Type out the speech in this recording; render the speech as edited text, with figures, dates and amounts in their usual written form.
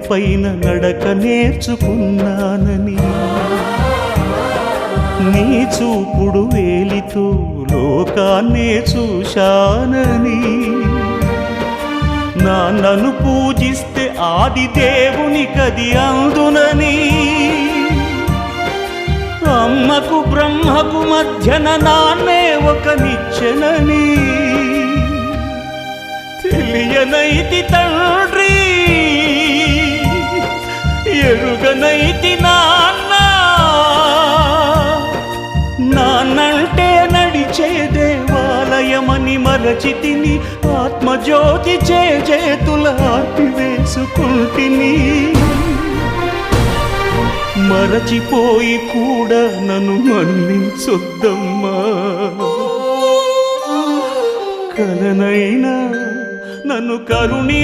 పైన నడక నేర్చుకున్నానని, నీ చూపుడు వేలితో లోకాన్నే చూశానని, నాన్నను పూజిస్తే ఆది దేవుని కది అందునని, అమ్మకు బ్రహ్మకు మధ్యన నాన్నే ఒక నిచ్చెనని తెలియనైతి తండ్రి, ఎరుగనైతి నాన్న. నాన్నంటే నడిచే దేవాలయమని మరచితిని, ఆత్మజ్యోతి చేతుల ఆర్పివేసుకుంటిని. మరచిపోయి కూడా నన్ను మన్నించొద్దమ్మా, కలనైనా నన్ను కరుణి